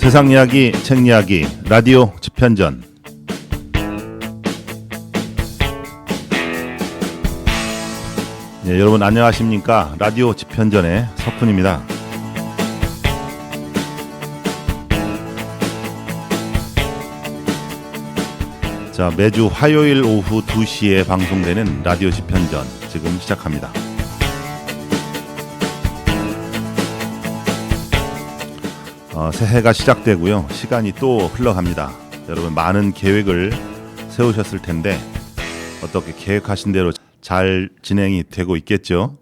세상 이야기, 책 이야기, 라디오 집현전. 네, 여러분 안녕하십니까? 라디오 집현전의 석훈입니다. 자, 매주 화요일 오후 2시에 방송되는 라디오 집현전 지금 시작합니다. 새해가 시작되고요. 시간이 또 흘러갑니다. 여러분 많은 계획을 세우셨을 텐데 어떻게 계획하신 대로 잘 진행이 되고 있겠죠?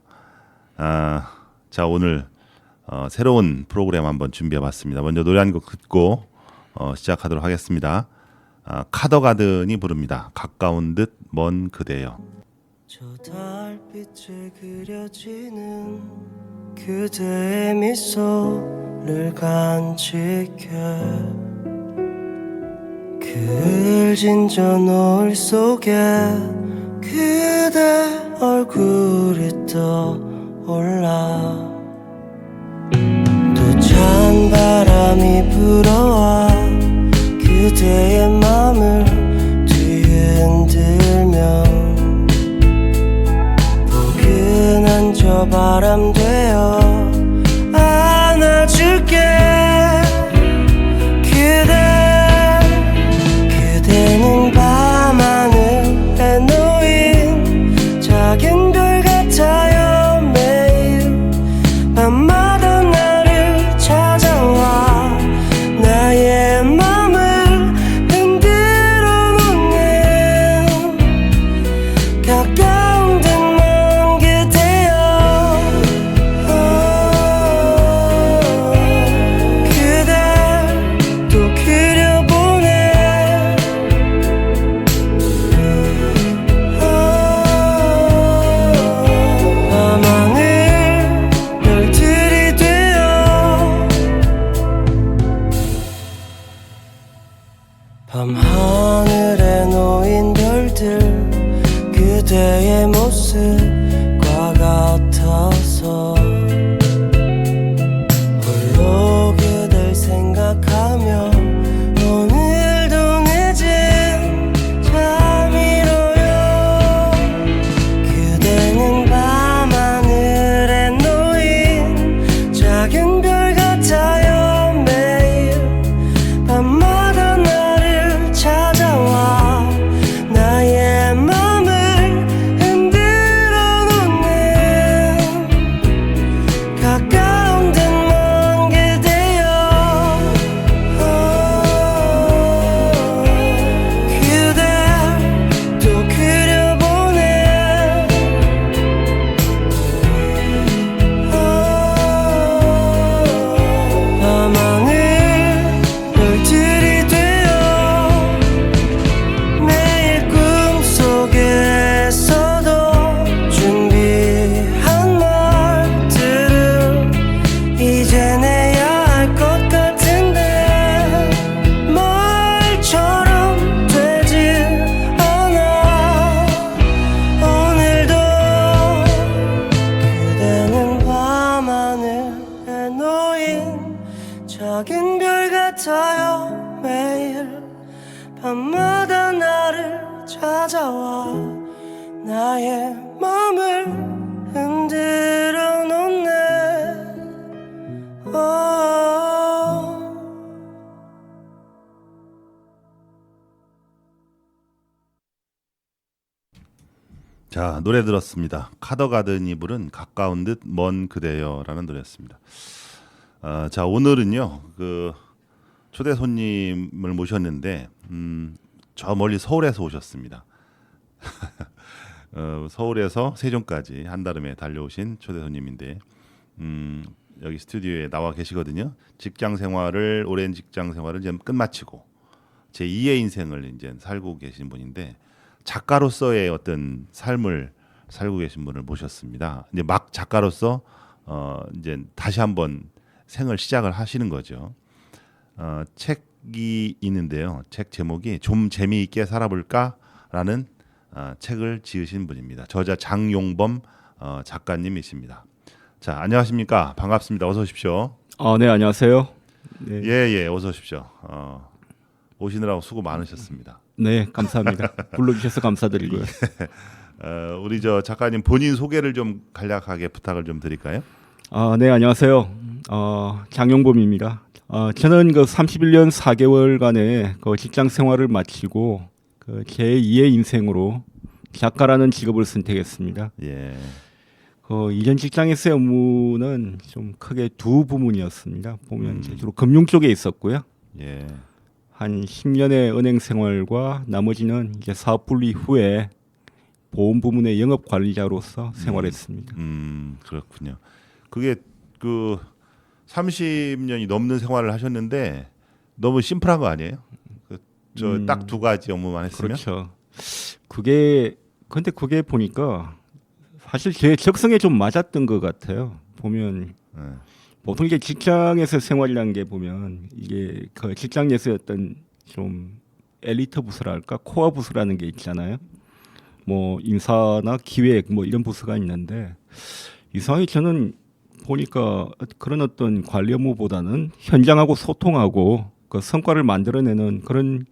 자, 오늘 새로운 프로그램 한번 준비해봤습니다. 먼저 노래 한 곡 듣고 시작하도록 하겠습니다. 카더가든이 부릅니다. 가까운 듯 먼 그대여. 저 달빛에 그려지는 그대의 미소를 간직해 그 을진 저 노을 속에 그대 얼굴이 떠올라 또 찬 바람이 불어와 그대의 맘을 뒤흔들면 포근한 저 바람 되어 안아줄게 그대는 밤하늘에 놓인 작은 별 같아요. 매일 밤마다 나를 찾아와 나의 맘을 흔들어 놓는 가까운 듯 먼 그대여. 그댈 또 그려보네. 밤하늘 별들이 되어 밤하늘에 놓인 별들 그대의 모습과 같아서 홀로 그댈 생각하며 오늘도 늦은 잠이로요. 그대는 밤하늘에 놓인 작은 별 같아요. 매일 밤마다 나를 찾아와 나의 맘을 흔들어 놓는 가까운 듯 먼 그대여. 그댈 또 그려보네. 밤하늘 별들이 되어 매일 꿈속에서도 준비한 말들을 이제 내야 할 것 같은데 말처럼 되질 않아. 오늘도 그대는 밤하늘에 놓인 작은 별 같아요. 매일 밤마다 나를 찾아와 나의 맘을 흔들어 놓네. 자, 노래 들었습니다. 카더가든이 부른 가까운 듯 먼 그대여라는 노래였습니다. 자, 오늘은요 그 초대 손님을 모셨는데 저 멀리 서울에서 오셨습니다. 서울에서 세종까지 한달음에 달려오신 초대 손님인데 여기 스튜디오에 나와 계시거든요. 오랜 직장 생활을 이제 끝마치고 제 2의 인생을 이제 살고 계신 분인데 작가로서의 어떤 삶을 살고 계신 분을 모셨습니다. 이제 막 작가로서 이제 다시 한번 생을 시작을 하시는 거죠. 책이 있는데요. 책 제목이 좀 재미있게 살아볼까라는 책을 지으신 분입니다. 저자 장용범 작가님이십니다. 자, 안녕하십니까? 반갑습니다. 어서 오십시오. 네, 안녕하세요. 네. 예, 어서 오십시오. 오시느라고 수고 많으셨습니다. 네, 감사합니다. 불러주셔서 감사드리고요. 우리 저 작가님 본인 소개를 좀 간략하게 부탁을 좀 드릴까요? 네, 안녕하세요. 장용범입니다. 저는 그 31년 4개월간의 그 직장 생활을 마치고 그 제2의 인생으로 작가라는 직업을 선택했습니다. 예, 이전 직장에서의 업무는 좀 크게 두 부문이었습니다. 보면 이제 주로 금융 쪽에 있었고요. 예, 한 10년의 은행 생활과 나머지는 이제 사업 분리 후에 보험 부문의 영업 관리자로서 생활했습니다. 그렇군요. 그게 그 30년이 넘는 생활을 하셨는데 너무 심플한 거 아니에요? 저 딱 두 가지 업무만 했으면? 그렇죠. 근데 그게 보니까 사실 제 적성에 좀 맞았던 것 같아요. 보면 네. 보통 이게 직장에서 생활이라는 게 보면 이게 그 직장에서의 어떤 좀 엘리트 부서랄까 코어 부서라는 게 있잖아요. 뭐 인사나 기획 뭐 이런 부서가 있는데 이상하게 저는 보니까 그런 어떤 관리 업무보다는 현장하고 소통하고 그 성과를 만들어내는 그런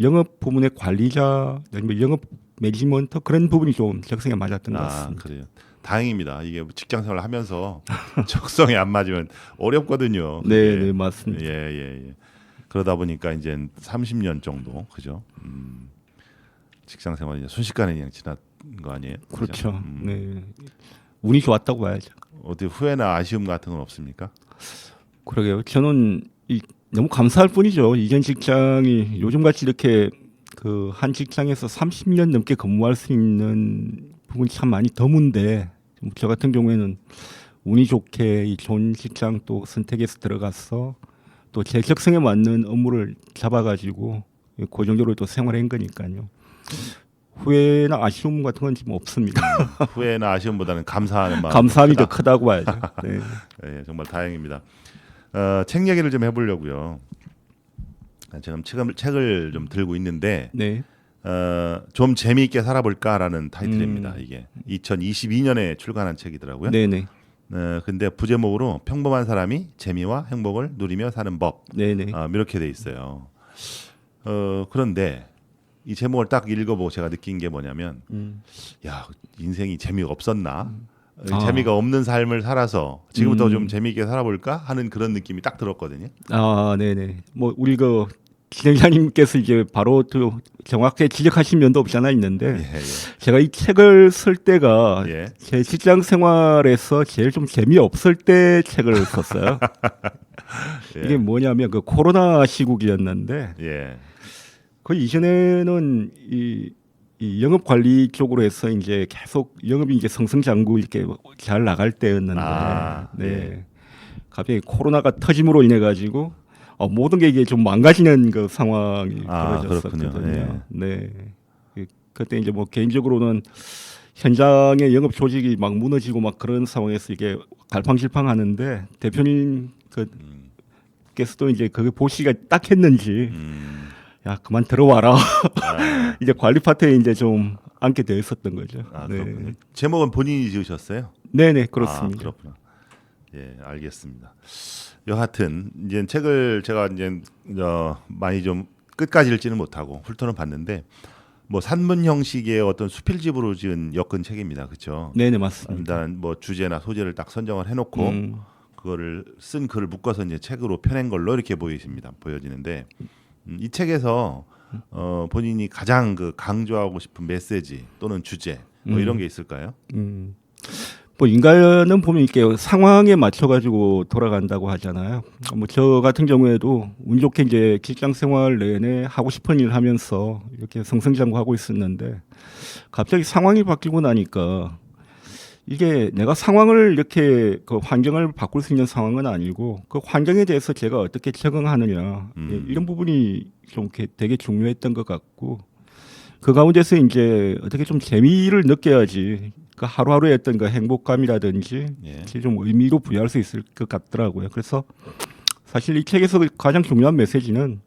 영업 부문의 관리자, 아니면 영업 매니지먼트 그런 부분이 좀 적성에 맞았던 것 같습니다. 그래요. 다행입니다. 이게 직장 생활을 하면서 적성에 안 맞으면 어렵거든요. 네, 그게. 네 맞습니다. 예. 그러다 보니까 이제 30년 정도 그죠? 직장 생활이 이제 순식간에 그냥 지난 거 아니에요? 그죠? 그렇죠. 네, 운이 좋았다고 봐야죠. 어떻게 후회나 아쉬움 같은 건 없습니까? 그러게요. 저는 너무 감사할 뿐이죠. 이전 직장이 요즘같이 이렇게 그 한 직장에서 30년 넘게 근무할 수 있는 부분이 참 많이 드문데 저 같은 경우에는 운이 좋게 이 좋은 직장 또 선택해서 들어가서 또 제 적성에 맞는 업무를 잡아가지고 고정적으로 또 생활한 거니까요. 후회나 아쉬움 같은 건 지금 없습니다. 후회나 아쉬움보다는 감사하는 마음. 감사함이 더 크다고 봐야죠. 네. 예, 정말 다행입니다. 책 얘기를 좀 해보려고요. 지금 책을 좀 들고 있는데 네. 좀 재미있게 살아볼까라는 타이틀입니다. 이게 2022년에 출간한 책이더라고요. 네네. 근데 부제목으로 평범한 사람이 재미와 행복을 누리며 사는 법 네네. 이렇게 돼 있어요. 그런데 이 제목을 딱 읽어보고 제가 느낀 게 뭐냐면 야 인생이 재미가 없었나? 재미가 없는 삶을 살아서 지금부터 좀 재미있게 살아볼까 하는 그런 느낌이 딱 들었거든요. 네네. 뭐 우리 그 진행자님께서 이제 바로 또 정확하게 지적하신 면도 없지 않아 있는데 예. 제가 이 책을 쓸 때가 예. 제 직장 생활에서 제일 좀 재미없을 때 책을 썼어요. 예. 이게 뭐냐면 그 코로나 시국이었는데 예. 그 이전에는 이 영업 관리 쪽으로 해서 이제 계속 영업이 이제 승승장구 이렇게 잘 나갈 때였는데 네. 예. 갑자기 코로나가 터짐으로 인해 가지고 모든 게 이게 좀 망가지는 그 상황이 벌어졌었거든요. 그렇군요. 네. 그때 이제 뭐 개인적으로는 현장의 영업 조직이 막 무너지고 막 그런 상황에서 이게 갈팡질팡하는데 대표님 께서도 이제 그게 보시기가 딱 했는지 야 그만 들어와라. 이제 관리 파트에 이제 좀 앉게 되어 있었던 거죠. 그렇군요. 제목은 본인이 지으셨어요? 네네 그렇습니다. 그렇구나. 예, 알겠습니다. 여하튼 이제 책을 제가 이제 많이 좀 끝까지 읽지는 못하고 훑어는 봤는데 뭐 산문 형식의 어떤 수필집으로 지은 엮은 책입니다. 그렇죠? 네네 맞습니다. 일단 뭐 주제나 소재를 딱 선정을 해놓고 그거를 쓴 글을 묶어서 이제 책으로 펴낸 걸로 이렇게 보여지는데 이 책에서 본인이 가장 그 강조하고 싶은 메시지 또는 주제 뭐 이런 게 있을까요? 뭐 인간은 보면 이렇게 상황에 맞춰 가지고 돌아간다고 하잖아요. 뭐 저 같은 경우에도 운 좋게 이제 직장 생활 내내 하고 싶은 일 하면서 이렇게 승승장구하고 있었는데 갑자기 상황이 바뀌고 나니까 이게 내가 상황을 이렇게 그 환경을 바꿀 수 있는 상황은 아니고 그 환경에 대해서 제가 어떻게 적응하느냐 이런 부분이 좀 이렇게 되게 중요했던 것 같고 그 가운데서 이제 어떻게 좀 재미를 느껴야지 그 하루하루의 어떤 그 행복감이라든지 좀 의미로 부여할 수 있을 것 같더라고요. 그래서 사실 이 책에서 가장 중요한 메시지는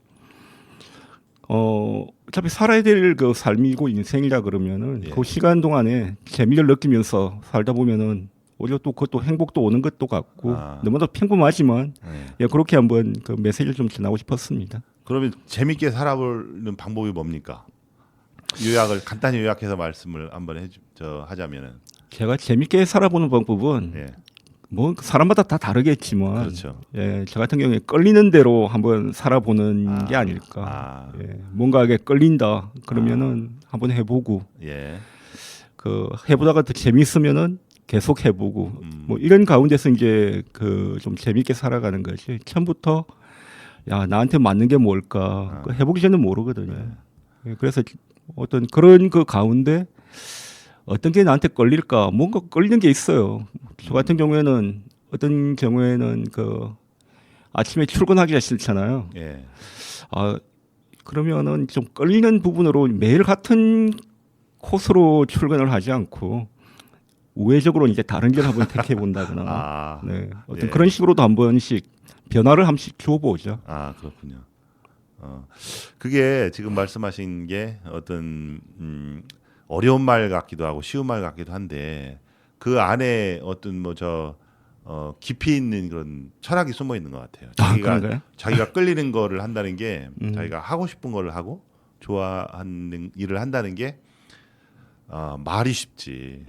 어차피 살아야 될 그 삶이고 인생이라 그러면은 그 시간 동안에 재미를 느끼면서 살다 보면은 오히려 또 그것도 행복도 오는 것도 같고 아. 너무나 평범하지만 네. 예, 그렇게 한번 그 메시지를 좀 전하고 싶었습니다. 그러면 재밌게 살아보는 방법이 뭡니까? 요약을 간단히 요약해서 말씀을 한번 하자면은 제가 재밌게 살아보는 방법은 예. 뭐 사람마다 다 다르겠지만 그렇죠. 예, 저 같은 경우에 끌리는 대로 한번 살아보는 아. 게 아닐까. 아. 예, 뭔가에 끌린다 그러면은 한번 해보고 예. 그 해보다가 더 재밌으면은 계속 해보고 음. 뭐 이런 가운데서 이제 그 좀 재밌게 살아가는 것이 처음부터 야 나한테 맞는 게 뭘까 그 해보기 전에 모르거든요. 예, 그래서 어떤 그런 그 가운데 어떤 게 나한테 끌릴까 뭔가 끌리는 게 있어요. 저 같은 경우에는 어떤 경우에는 그 아침에 출근하기가 싫잖아요. 예. 아 그러면은 좀 끌리는 부분으로 매일 같은 코스로 출근을 하지 않고 우회적으로 이제 다른 길 한번 택해 본다거나 아. 네. 어떤 예. 그런 식으로도 한 번씩 변화를 한 번씩 줘보죠. 아 그렇군요. 그게 지금 말씀하신 게 어떤 어려운 말 같기도 하고 쉬운 말 같기도 한데 그 안에 어떤 깊이 있는 그런 철학이 숨어 있는 것 같아요. 그런가요? 자기가 끌리는 거를 한다는 게 음. 자기가 하고 싶은 거를 하고 좋아하는 일을 한다는 게 말이 쉽지.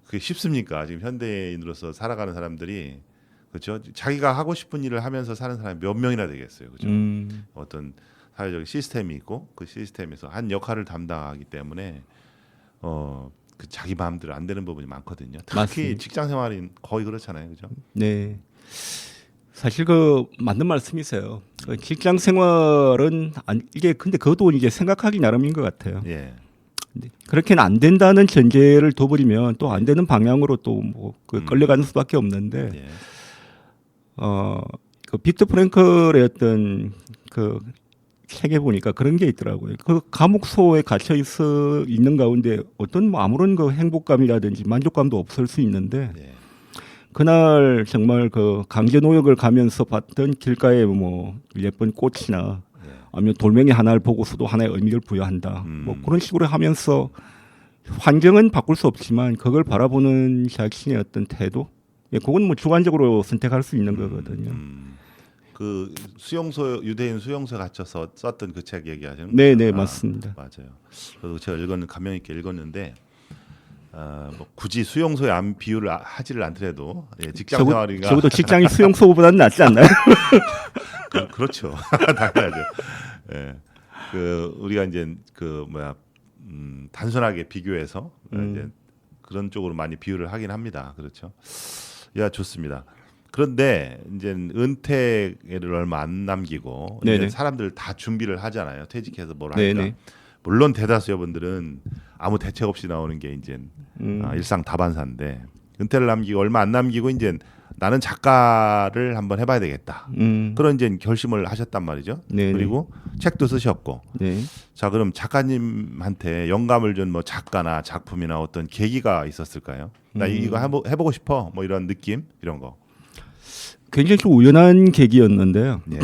그게 쉽습니까? 지금 현대인으로서 살아가는 사람들이 그렇죠. 자기가 하고 싶은 일을 하면서 사는 사람이 몇 명이나 되겠어요. 그렇죠. 어떤 사회적 시스템이 있고 그 시스템에서 한 역할을 담당하기 때문에 그 자기 마음대로 안 되는 부분이 많거든요. 특히 맞습니다. 직장 생활인 거의 그렇잖아요. 그죠? 네. 사실 그 맞는 말씀이세요. 그 직장 생활은 이게 근데 그것도 이제 생각하기 나름인 것 같아요. 예. 근데 그렇게는 안 된다는 전제를 둬버리면 또 안 되는 방향으로 또 뭐 끌려가는 수밖에 없는데 예. 그 빅터 프랭클의 어떤 그 책에 보니까 그런 게 있더라고요. 그 감옥소에 갇혀 있는 가운데 어떤 뭐 아무런 그 행복감이라든지 만족감도 없을 수 있는데 예. 그날 정말 그 강제 노역을 가면서 봤던 길가에 뭐 예쁜 꽃이나 예. 아니면 돌멩이 하나를 보고서도 하나의 의미를 부여한다. 뭐 음. 그런 식으로 하면서 환경은 바꿀 수 없지만 그걸 바라보는 자신의 어떤 태도, 예, 그건 뭐 주관적으로 선택할 수 있는 거거든요. 그 수용소 유대인 수용소에 갇혀서 썼던 그 책 얘기하시는 네, 거죠? 네, 맞습니다. 맞아요. 저도 제가 감명 있게 읽었는데 뭐 굳이 수용소에 비유를 하지를 않더라도 예, 직장 생활이가 적어도 직장이 수용소보다는 낫지 않나요? 그렇죠. 당연하죠. 예. 그 우리가 이제 단순하게 비교해서 이제 그런 쪽으로 많이 비유를 하긴 합니다. 그렇죠. 야 좋습니다. 그런데 이제 은퇴를 얼마 안 남기고 이제 네네. 사람들 다 준비를 하잖아요. 퇴직해서 뭘 할까. 네네. 물론 대다수 여러분들은 아무 대책 없이 나오는 게 이제 일상 다반사인데 은퇴를 남기고 얼마 안 남기고 이제 나는 작가를 한번 해봐야 되겠다. 그런 이제 결심을 하셨단 말이죠. 네네. 그리고 책도 쓰셨고. 네. 자 그럼 작가님한테 영감을 준 뭐 작가나 작품이나 어떤 계기가 있었을까요? 나 이거 해보고 싶어. 뭐 이런 느낌 이런 거. 굉장히 좀 우연한 계기였는데요. 예.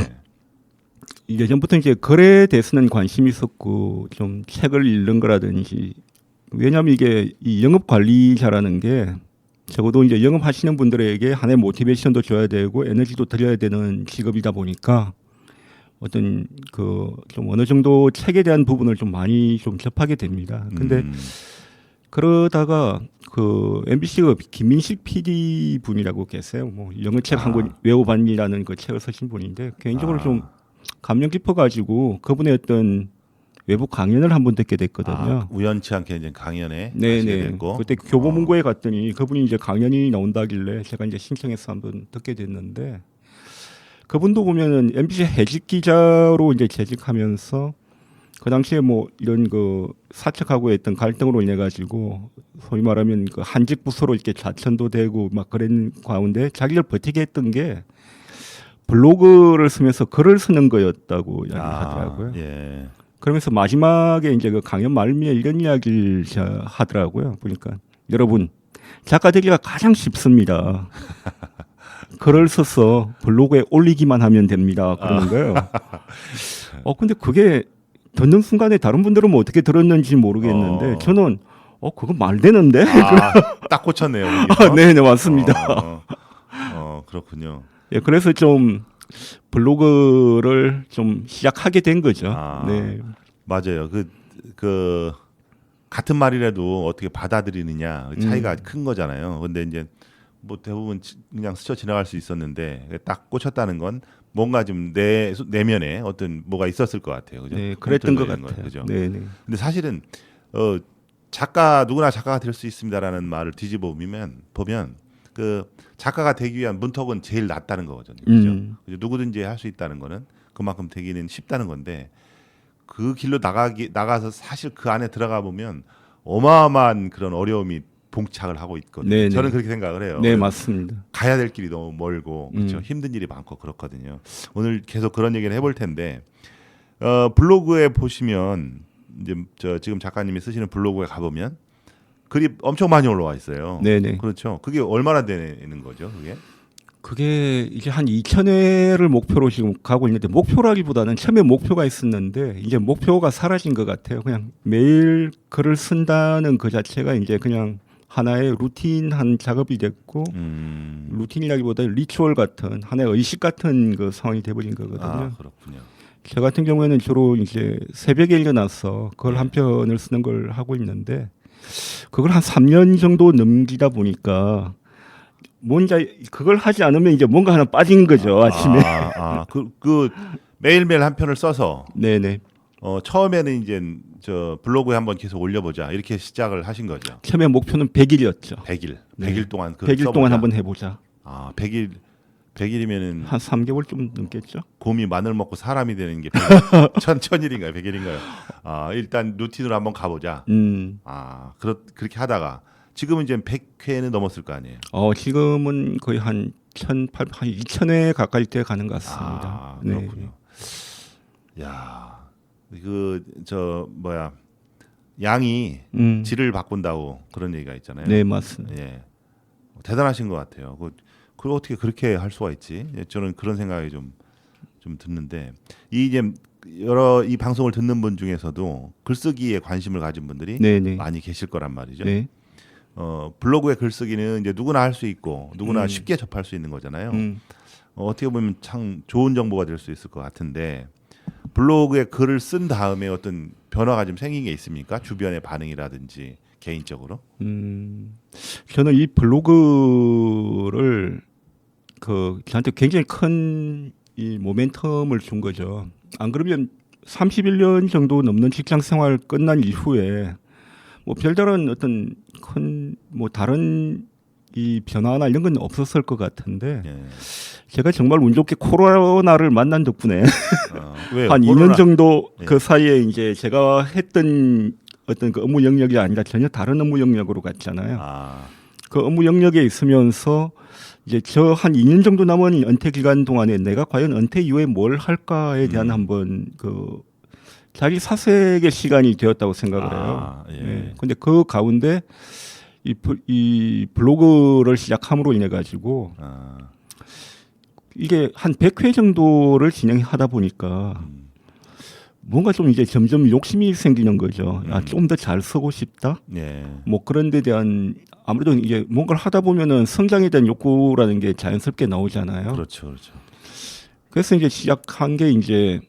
예전부터 이제 글에 대해서는 관심이 있었고 좀 책을 읽는 거라든지 왜냐하면 이게 이 영업 관리자라는 게 적어도 이제 영업하시는 분들에게 하나의 모티베이션도 줘야 되고 에너지도 드려야 되는 직업이다 보니까 어떤 그 좀 어느 정도 책에 대한 부분을 좀 많이 좀 접하게 됩니다. 근데 그러다가 그 MBC 김민식 PD 분이라고 계세요. 뭐 영어책 한 권 외워봤니라는 그 책을 쓰신 분인데 개인적으로 좀 감명 깊어가지고 그분의 어떤 외부 강연을 한번 듣게 됐거든요. 우연치 않게 이제 강연에 가시게 네네. 됐고. 그때 교보문고에 갔더니 그분이 이제 강연이 나온다길래 제가 이제 신청해서 한번 듣게 됐는데 그분도 보면은 MBC 해직 기자로 이제 재직하면서 그 당시에 뭐 이런 그 사측하고 했던 갈등으로 인해 가지고 소위 말하면 그 한직 부서로 이렇게 좌천도 되고 막 그런 가운데 자기를 버티게 했던 게 블로그를 쓰면서 글을 쓰는 거였다고 이야기하더라고요. 예. 그러면서 마지막에 이제 그 강연 말미에 이런 이야기를 하더라고요. 보니까 여러분 작가 되기가 가장 쉽습니다. 글을 써서 블로그에 올리기만 하면 됩니다. 그러는 거예요. 근데 그게 듣는 순간에 다른 분들은 뭐 어떻게 들었는지 모르겠는데 저는 그건 말 되는데. 딱 꽂혔네요. 네, 맞습니다. 그렇군요. 예, 그래서 좀 블로그를 좀 시작하게 된 거죠. 네. 맞아요. 그 같은 말이라도 어떻게 받아들이느냐 차이가 큰 거잖아요. 근데 이제 뭐 대부분 그냥 스쳐 지나갈 수 있었는데 딱 꽂혔다는 건 뭔가 좀 내면에 어떤 뭐가 있었을 것 같아요. 그죠? 네, 그랬던 것 거예요, 같아요. 그죠? 네, 네. 근데 사실은 누구나 작가가 될 수 있습니다라는 말을 뒤집어 보면 그 작가가 되기 위한 문턱은 제일 낮다는 거거든요. 그죠? 그죠? 누구든지 할 수 있다는 거는 그만큼 되기는 쉽다는 건데 그 길로 나가서 사실 그 안에 들어가 보면 어마어마한 그런 어려움이 봉착을 하고 있거든요. 네네. 저는 그렇게 생각을 해요. 네, 맞습니다. 가야 될 길이 너무 멀고 그렇죠. 힘든 일이 많고 그렇거든요. 오늘 계속 그런 얘기를 해볼 텐데 블로그에 보시면 이제 지금 작가님이 쓰시는 블로그에 가보면 글이 엄청 많이 올라와 있어요. 네네. 그렇죠. 그게 얼마나 되는 거죠? 그게 이제 한 2,000회를 목표로 지금 가고 있는데 목표라기보다는 처음에 목표가 있었는데 이제 목표가 사라진 것 같아요. 그냥 매일 글을 쓴다는 그 자체가 이제 그냥 하나의 루틴한 작업이 됐고 루틴이라기보다 리추얼 같은 하나의 의식 같은 그 상황이 돼버린 거거든요. 그렇군요. 저 같은 경우에는 주로 이제 새벽에 일어나서 글 한 편을 쓰는 걸 하고 있는데 그걸 한 3년 정도 넘기다 보니까 뭔가 그걸 하지 않으면 이제 뭔가 하나 빠진 거죠. 아침에. 그 매일매일 한 편을 써서 네네. 처음에는 이제 저 블로그에 한번 계속 올려보자 이렇게 시작을 하신 거죠. 처음에 목표는 100일이었죠. 100일. 네. 100일 동안 100일 동안 한번 해보자. 100일이면은 한 3개월 좀 넘겠죠. 곰이 마늘 먹고 사람이 되는 게 100일, 천일인가요? 100일인가요? 일단 루틴으로 한번 가보자. 그렇게 하다가 지금은 이제 100회는 넘었을 거 아니에요. 지금은 거의 한 2,000회 가까이 돼 가는 것 같습니다. 그렇군요. 네. 야, 양이 질을 바꾼다고 그런 얘기가 있잖아요. 네, 맞습니다. 예, 대단하신 것 같아요. 그걸 어떻게 그렇게 할 수가 있지? 저는 그런 생각이 좀 드는데 이제 이 방송을 듣는 분 중에서도 글쓰기에 관심을 가진 분들이 네네. 많이 계실 거란 말이죠. 네. 블로그의 글쓰기는 이제 누구나 할 수 있고 누구나 쉽게 접할 수 있는 거잖아요. 어떻게 보면 참 좋은 정보가 될 수 있을 것 같은데 블로그에 글을 쓴 다음에 어떤 변화가 좀 생긴 게 있습니까? 주변의 반응이라든지 개인적으로? 저는 이 블로그를 저한테 굉장히 큰 이 모멘텀을 준 거죠. 안 그러면 31년 정도 넘는 직장 생활 끝난 이후에 뭐 별다른 어떤 큰 뭐 다른 이 변화나 이런 건 없었을 것 같은데 제가 정말 운 좋게 코로나를 만난 덕분에 한 2년 정도 그 사이에 이제 제가 했던 어떤 그 업무 영역이 아니라 전혀 다른 업무 영역으로 갔잖아요. 그 업무 영역에 있으면서 이제 저 한 2년 정도 남은 은퇴 기간 동안에 내가 과연 은퇴 이후에 뭘 할까에 대한 한번 그 자기 사색의 시간이 되었다고 생각을 해요. 네. 근데 그 가운데 이 블로그를 시작함으로 인해 가지고 이게 한 100회 정도를 진행하다 보니까 뭔가 좀 이제 점점 욕심이 생기는 거죠. 좀 더 잘 쓰고 싶다. 뭐 그런 데 대한 아무래도 이제 뭔가를 하다 보면은 성장에 대한 욕구라는 게 자연스럽게 나오잖아요. 그렇죠. 그래서 이제 시작한 게 이제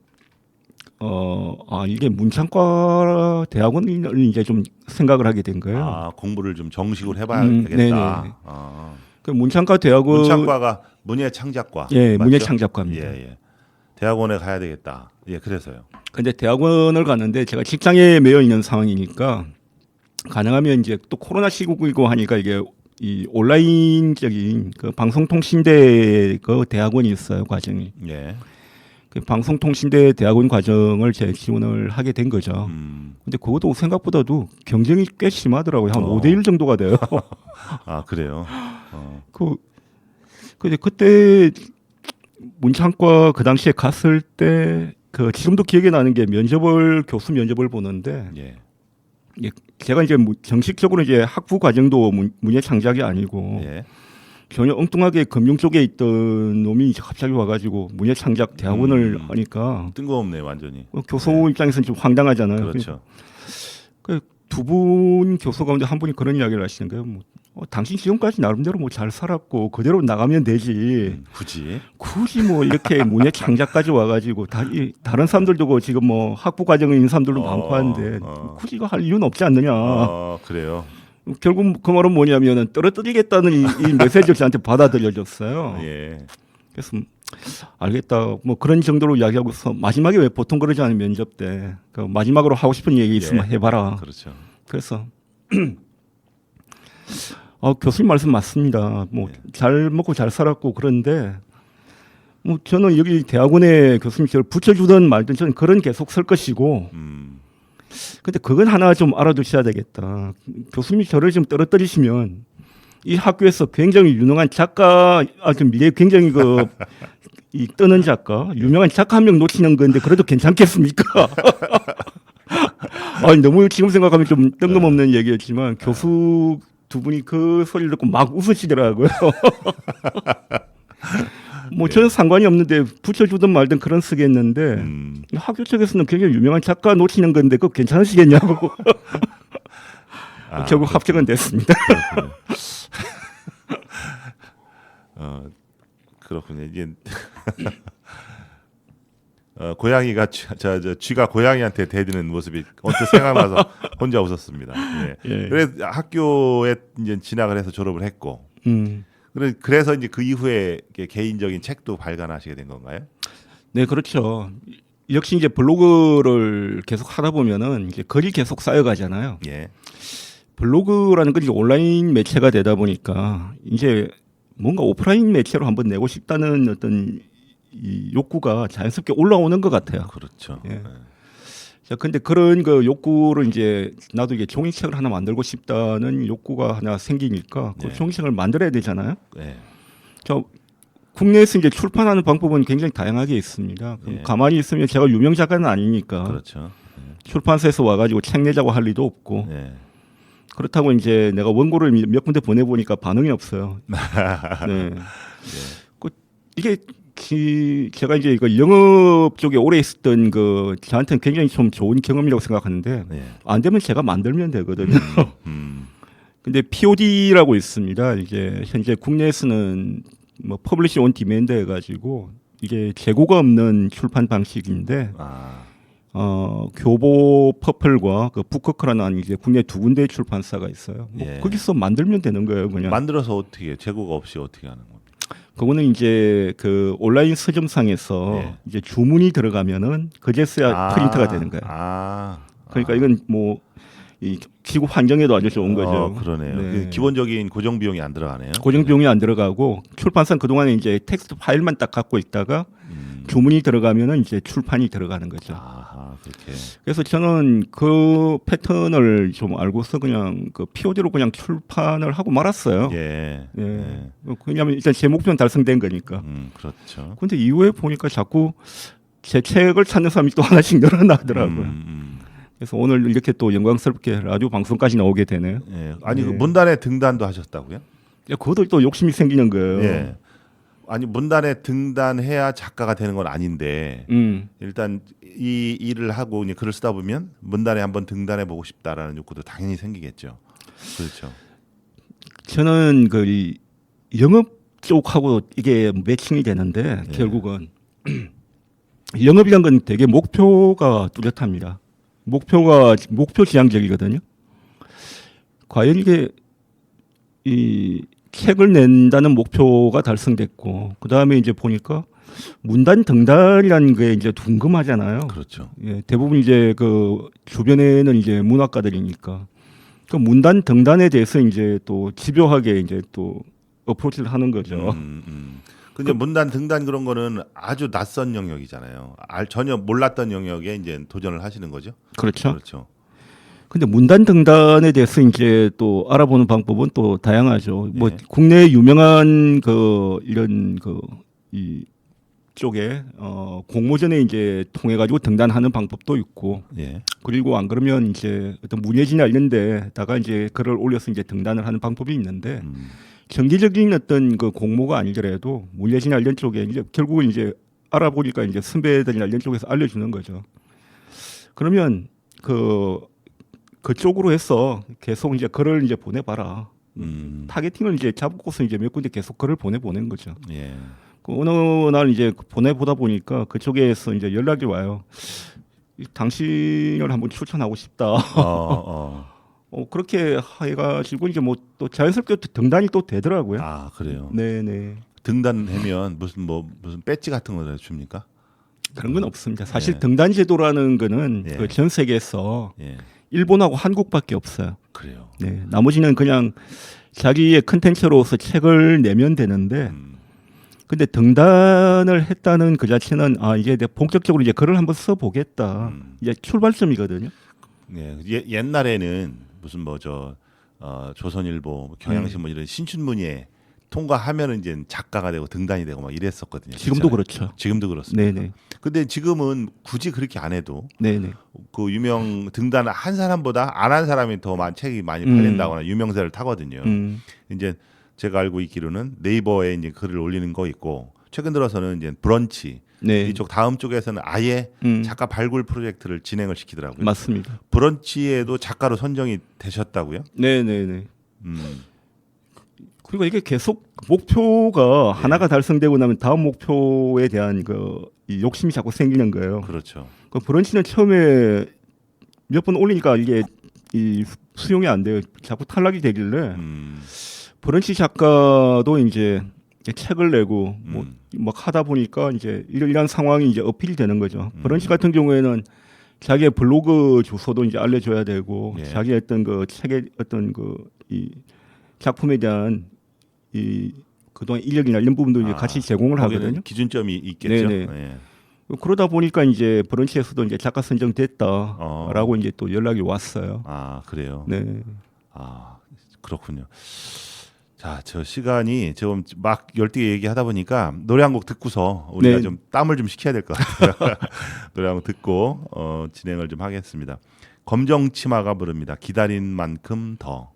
이게 문창과 대학원을 이제 좀 생각을 하게 된 거예요. 공부를 좀 정식으로 해봐야겠다. 그 문창과 대학원 문창과가 문예창작과. 예, 맞죠? 문예창작과입니다. 예. 대학원에 가야 되겠다. 예, 그래서요. 근데 대학원을 갔는데 제가 직장에 매여 있는 상황이니까 가능하면 이제 또 코로나 시국이고 하니까 이게 이 온라인적인 그 방송통신대 그 대학원이 있어요, 과정이. 예. 그 방송통신대 대학원 과정을 제 지원을 하게 된 거죠. 근데 그것도 생각보다도 경쟁이 꽤 심하더라고요. 한 5대1 정도가 돼요. 그래요. 근데 그때 문창과 그 당시에 갔을 때 지금도 기억에 나는 게 교수 면접을 보는데 제가 이제 정식적으로 이제 학부 과정도 문예 창작이 아니고 전혀 엉뚱하게 금융 쪽에 있던 놈이 이제 갑자기 와가지고 문예 창작 대학원을 하니까 뜬금없네 완전히. 교수 입장에서는 좀 황당하잖아요. 그렇죠. 두 분 교수 가운데 한 분이 그런 이야기를 하시는 거예요. 뭐, 당신 지금까지 나름대로 뭐 잘 살았고 그대로 나가면 되지. 굳이 뭐 이렇게 문예 창작까지 와가지고 다른 사람들도 그 지금 뭐 학부 과정에 있는 사람들도 많고 하는데 굳이 이거 할 이유는 없지 않느냐. 그래요. 결국 그 말은 뭐냐면은 떨어뜨리겠다는 이 메시지를 저한테 받아들여졌어요. 예. 그래서 알겠다. 뭐 그런 정도로 이야기하고서 마지막에 왜 보통 그러지 않은 면접 때 그 마지막으로 하고 싶은 얘기 있으면 해봐라. 그렇죠. 그래서 교수님 말씀 맞습니다. 뭐 잘 먹고 잘 살았고 그런데 뭐 저는 여기 대학원에 교수님 저를 붙여주든 말든 저는 그런 계속 설 것이고. 근데 그건 하나 좀 알아두셔야 되겠다. 교수님이 저를 좀 떨어뜨리시면 이 학교에서 굉장히 유능한 작가, 아주 미래 굉장히 이 뜨는 작가, 유명한 작가 한 명 놓치는 건데 그래도 괜찮겠습니까? 아니, 너무 지금 생각하면 좀 뜬금없는 얘기였지만 교수 두 분이 그 소리를 듣고 막 웃으시더라고요. 뭐 저는 상관이 없는데 붙여주든 말든 그런 쓰겠는데 학교 측에서는 굉장히 유명한 작가 놓치는 건데 그거 괜찮으시겠냐고. 결국 합격은 됐습니다. 그렇군요. 이게 고양이가 쥐가 고양이한테 대드는 모습이 언뜻 생각나서 혼자 웃었습니다. 예. 예. 그래서 학교에 이제 진학을 해서 졸업을 했고, 그래서 이제 그 이후에 개인적인 책도 발간하시게 된 건가요? 네, 그렇죠. 역시 이제 블로그를 계속 하다 보면은 이제 글이 계속 쌓여가잖아요. 예. 블로그라는 건 이제 온라인 매체가 되다 보니까 이제 뭔가 오프라인 매체로 한번 내고 싶다는 어떤 이 욕구가 자연스럽게 올라오는 것 같아요. 그렇죠. 예. 자, 근데 그런 그 욕구를 이제 나도 이게 종이책을 하나 만들고 싶다는 욕구가 하나 생기니까 그 종이책을 만들어야 되잖아요. 네. 저 국내에서 이제 출판하는 방법은 굉장히 다양하게 있습니다. 가만히 있으면 제가 유명 작가는 아니니까. 그렇죠. 출판사에서 와가지고 책 내자고 할 리도 없고. 네. 그렇다고 이제 내가 원고를 몇 군데 보내보니까 반응이 없어요. 네. 이게 제가 이제 이거 영업 쪽에 오래 있었던 저한테는 굉장히 좀 좋은 경험이라고 생각하는데 안 되면 제가 만들면 되거든요. 근데 POD라고 있습니다. 이게 현재 국내에서는 뭐 퍼블리시 온 디맨드 해가지고 이게 재고가 없는 출판 방식인데. 교보 퍼플과 그 북커크라는 이제 국내 두 군데 출판사가 있어요. 거기서 만들면 되는 거예요, 그냥. 만들어서 어떻게 재고가 없이 어떻게 하는 겁니까? 그거는 이제 그 온라인 서점상에서 이제 주문이 들어가면은 그제서야 프린터가 되는 거예요. 그러니까 이건 뭐 이 지구 환경에도 아주 좋은 거죠. 그러네요. 네. 기본적인 고정 비용이 안 들어가네요. 고정 비용이 안 들어가고 출판사는 그동안에 이제 텍스트 파일만 딱 갖고 있다가 주문이 들어가면은 이제 출판이 들어가는 거죠. 그렇게. 그래서 저는 그 패턴을 좀 알고서 그냥 그 POD로 그냥 출판을 하고 말았어요. 왜냐하면 일단 제 목표는 달성된 거니까. 그렇죠. 근데 이후에 보니까 자꾸 제 책을 찾는 사람이 또 하나씩 늘어나더라고요. 그래서 오늘 이렇게 또 영광스럽게 라디오 방송까지 나오게 되네요. 아니 그 문단에 등단도 하셨다고요? 그것도 또 욕심이 생기는 거예요. 아니 문단에 등단해야 작가가 되는 건 아닌데 일단 이 일을 하고 이제 글을 쓰다 보면 문단에 한번 등단해 보고 싶다라는 욕구도 당연히 생기겠죠. 그렇죠. 저는 그 영업 쪽하고 이게 매칭이 되는데 결국은 영업이란 건 되게 목표가 뚜렷합니다. 목표 지향적이거든요. 과연 이게 이 책을 낸다는 목표가 달성됐고 그 다음에 이제 보니까 문단 등단이라는 게 이제 궁금하잖아요. 그렇죠. 대부분 이제 그 주변에는 이제 문학가들이니까 그 문단 등단에 대해서 이제 또 집요하게 이제 또 어프로치를 하는 거죠. 근데 문단 등단 그런 거는 아주 낯선 영역이잖아요. 전혀 몰랐던 영역에 이제 도전을 하시는 거죠. 그렇죠. 그렇죠. 근데 문단 등단에 대해서 이제 또 알아보는 방법은 또 다양하죠. 뭐 국내 유명한 이런 이 쪽에 공모전에 이제 통해 가지고 등단하는 방법도 있고. 그리고 안 그러면 이제 어떤 문예진이나 이런 데다가 이제 글을 올려서 이제 등단을 하는 방법이 있는데 정기적인 어떤 그 공모가 아니더라도 문예진이나 이런 쪽에 이제 결국은 이제 알아보니까 이제 선배들이나 이런 쪽에서 알려주는 거죠. 그러면 그쪽으로 해서 계속 이제 글을 이제 보내봐라. 타겟팅을 이제 잡고서 이제 몇 군데 계속 글을 보낸 거죠. 예. 그 어느 날 이제 보내보다 보니까 그쪽에서 이제 연락이 와요. 당신을 한번 추천하고 싶다. 그렇게 해가지고 이제 뭐 또 자연스럽게 등단이 또 되더라고요. 아 그래요. 네네. 등단하면 무슨 배지 같은 거 줍니까? 그런 건 없습니다. 사실 예. 등단 제도라는 거는 예. 그 전 세계에서 예. 일본하고 한국밖에 없어요. 그래요. 네, 나머지는 그냥 자기의 컨텐츠로서 책을 내면 되는데, 근데 등단을 했다는 그 자체는 이제 내가 본격적으로 이제 글을 한번 써보겠다. 이제 출발점이거든요. 예. 옛날에는 무슨 조선일보, 경향신문 이런 신춘문예 통과하면은 이제 작가가 되고 등단이 되고 막 이랬었거든요. 지금도 그렇잖아요. 그렇죠. 지금도 그렇습니다. 네네. 근데 지금은 굳이 그렇게 안 해도 네네. 그 유명 등단 한 사람보다 안 한 사람이 더 책이 많이 팔린다거나 유명세를 타거든요. 이제 제가 알고 있기로는 네이버에 이제 글을 올리는 거 있고 최근 들어서는 이제 브런치 네. 이쪽 다음 쪽에서는 아예 작가 발굴 프로젝트를 진행을 시키더라고요. 맞습니다. 브런치에도 작가로 선정이 되셨다고요? 네네네. 그리고 이게 계속 목표가 하나가 달성되고 나면 다음 목표에 대한 이 욕심이 자꾸 생기는 거예요. 그렇죠. 그 브런치는 처음에 몇 번 올리니까 이게 이 수용이 안 돼요. 자꾸 탈락이 되길래 브런치 작가도 이제 책을 내고 막 하다 보니까 이제 이런 상황이 이제 어필이 되는 거죠. 브런치 같은 경우에는 자기의 블로그 주소도 이제 알려줘야 되고 예. 자기의 어떤 그 책의 어떤 이 작품에 대한 이 그동안 이력이나 이런 부분도 이제 같이 제공을 거기는 하거든요. 기준점이 있겠죠. 네네. 예. 그러다 보니까 이제 브런치에서도 이제 작가 선정됐다라고 이제 또 연락이 왔어요. 아 그래요. 네. 아 그렇군요. 자, 저 시간이 지금 막 열띠게 얘기하다 보니까 노래 한 곡 듣고서 우리가 네. 좀 땀을 좀 식혀야 될 것 같아요. 노래 한 곡 듣고 진행을 좀 하겠습니다. 검정치마가 부릅니다. 기다린 만큼 더.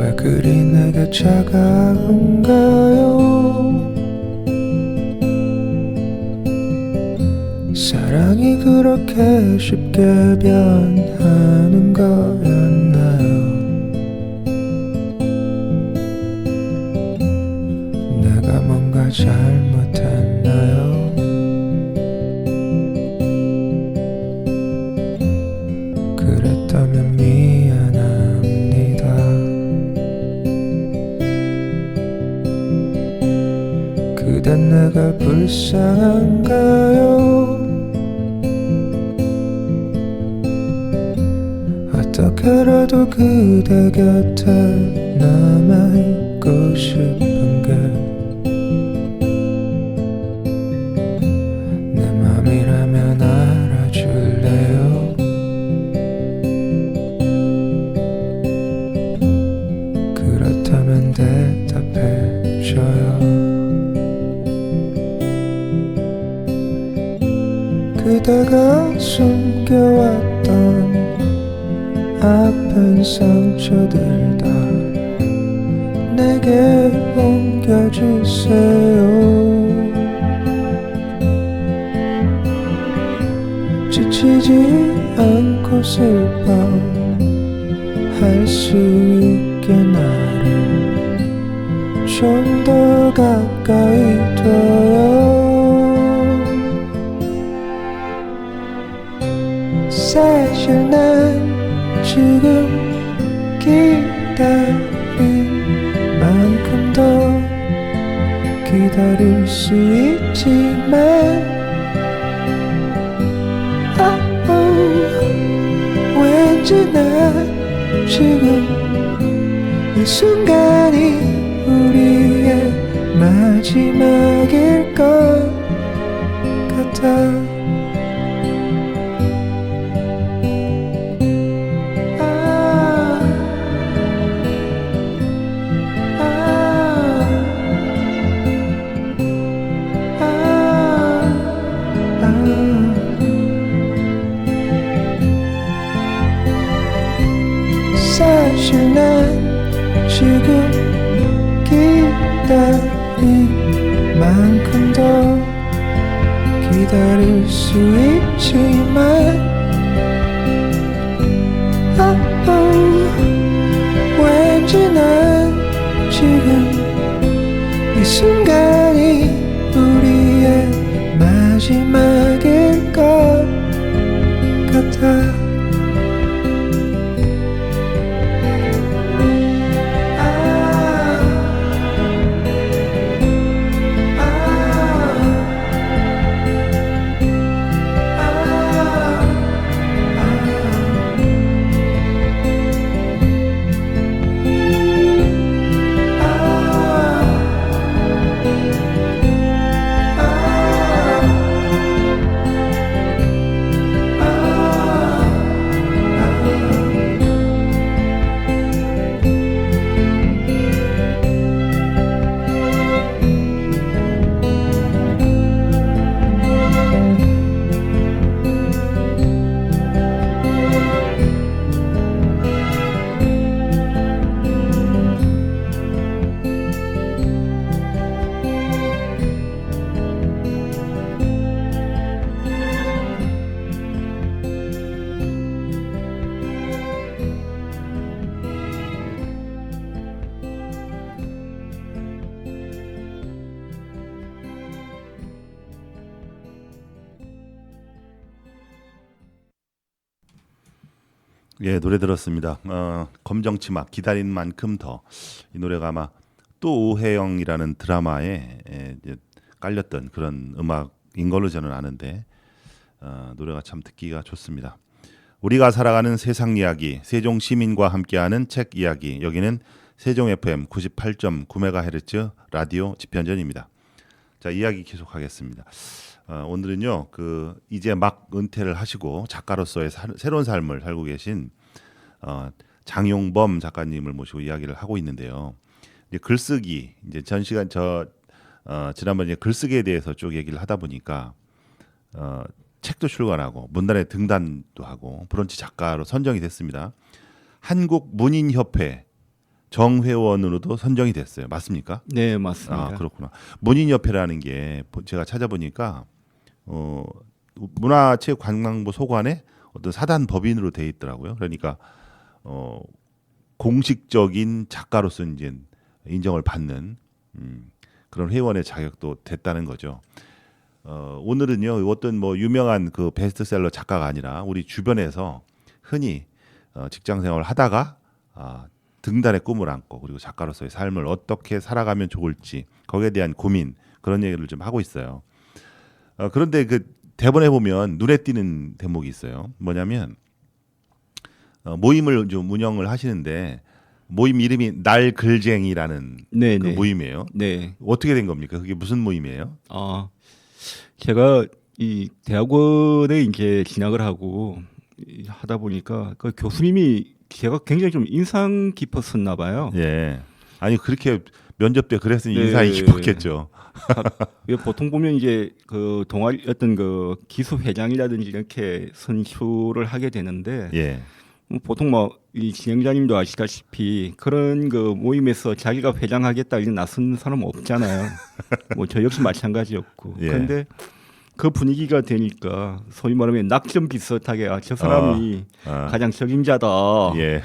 왜 그리 내게 차가운가요? 사랑이 그렇게 쉽게 변하는 거였나요? 내가 뭔가 잘못했나요? 그랬다면 미안합니다. 그댄 내가 불쌍한가요? 어떻게라도 그대 곁에 남아있고 싶은 게 내 맘이라면 알아줄래요? 그렇다면 대답해줘요. 그대가 숨겨왔던 아픈 상처들 다 내게 옮겨주세요. 지치지 않고 슬퍼할 수 있게 나를 좀 더 가까이 둬요. 사실 난 지금 기다린 만큼 더 기다릴 수 있지만 왠지 난 지금 이 순간이 우리의 마지막일 것 같아. 만큼 더 기다릴 수 있지만 왠지 난 지금 이 순간이 우리의 마지막일 것 같아. 예, 노래 들었습니다. 검정치마 기다린 만큼 더. 이 노래가 아마 또 오해영이라는 드라마에 이제 깔렸던 그런 음악인 걸로 저는 아는데 노래가 참 듣기가 좋습니다. 우리가 살아가는 세상 이야기, 세종 시민과 함께하는 책 이야기. 여기는 세종 FM 98.9MHz 라디오 집현전입니다. 자, 이야기 계속하겠습니다. 오늘은요, 이제 막 은퇴를 하시고 작가로서의 새로운 삶을 살고 계신 장용범 작가님을 모시고 이야기를 하고 있는데요. 이제 글쓰기, 이제 전 시간 지난번에 글쓰기에 대해서 쭉 얘기를 하다 보니까 책도 출간하고 문단에 등단도 하고 브런치 작가로 선정이 됐습니다. 한국 문인협회 정회원으로도 선정이 됐어요. 맞습니까? 네, 맞습니다. 아, 그렇구나. 문인협회라는 게 제가 찾아보니까 문화체육관광부 소관의 어떤 사단 법인으로 돼 있더라고요. 그러니까 공식적인 작가로서 이제 인정을 받는 그런 회원의 자격도 됐다는 거죠. 오늘은요, 어떤 뭐 유명한 그 베스트셀러 작가가 아니라 우리 주변에서 흔히 직장생활을 하다가 등단의 꿈을 안고 그리고 작가로서의 삶을 어떻게 살아가면 좋을지 거기에 대한 고민, 그런 얘기를 좀 하고 있어요. 그런데 그 대본에 보면 눈에 띄는 대목이 있어요. 뭐냐면 모임을 좀 운영을 하시는데 모임 이름이 날글쟁이라는 네, 그 네. 모임이에요. 네. 어떻게 된 겁니까? 그게 무슨 모임이에요? 제가 이 대학원에 이제 진학을 하고 하다 보니까 그 교수님이 제가 굉장히 좀 인상 깊었었나 봐요. 예. 아니 그렇게 면접 때 그랬으니 네. 인상이 깊었겠죠. 보통 보면 이제 그 동아리 어떤 그 기수 회장이라든지 이렇게 선출을 하게 되는데 예. 보통 뭐 이 진행자님도 아시다시피 그런 그 모임에서 자기가 회장하겠다 이런 낯선 사람 없잖아요. 뭐 저 역시 마찬가지였고. 예. 그런데 그 분위기가 되니까 소위 말하면 낙점 비슷하게 저 사람이 가장 적임자다. 예.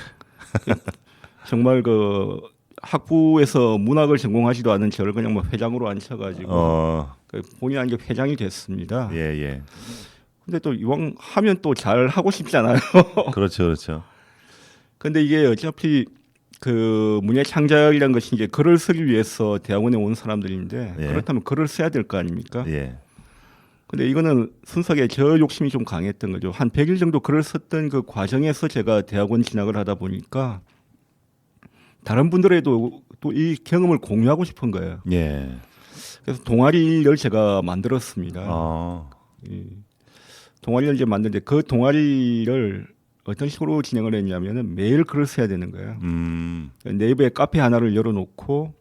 정말 그 학부에서 문학을 전공하지도 않은 저를 그냥 뭐 회장으로 앉혀가지고 본의 아니게 회장이 됐습니다. 예, 예. 근데 또 이왕 하면 또 잘 하고 싶잖아요. 그렇죠, 그렇죠. 근데 이게 어차피 그 문예 창작이라는 것이 이제 글을 쓰기 위해서 대학원에 온 사람들인데 예. 그렇다면 글을 써야 될 거 아닙니까? 예. 근데 이거는 순수하게 저 욕심이 좀 강했던 거죠. 한 100일 정도 글을 썼던 그 과정에서 제가 대학원 진학을 하다 보니까 다른 분들에도 또 이 경험을 공유하고 싶은 거예요. 예. 그래서 동아리를 제가 만들었습니다. 이 동아리를 이제 만드는데 그 동아리를 어떤 식으로 진행을 했냐면은 매일 글을 써야 되는 거예요. 네이버에 카페 하나를 열어놓고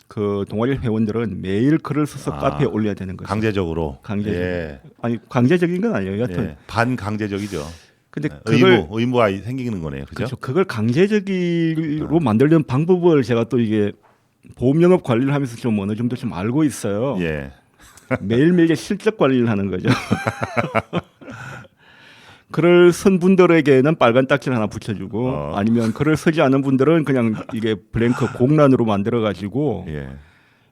그 동아리 회원들은 매일 글을 써서 카페에 올려야 되는 거죠. 강제적으로. 강제적. 예. 아니 강제적인 건 아니에요. 여하튼. 예. 반강제적이죠. 근데 그걸 의무가 생기는 거네요. 그죠? 그렇죠. 그걸 강제적으로 만들려는 방법을 제가 또 이게 보험 영업 관리를 하면서 좀 어느 정도 좀 알고 있어요. 예. 매일매일 실적 관리를 하는 거죠. 글을 쓴 분들에게는 빨간 딱지를 하나 붙여주고 아니면 글을 쓰지 않은 분들은 그냥 이게 블랭크 공란으로 만들어 가지고 예.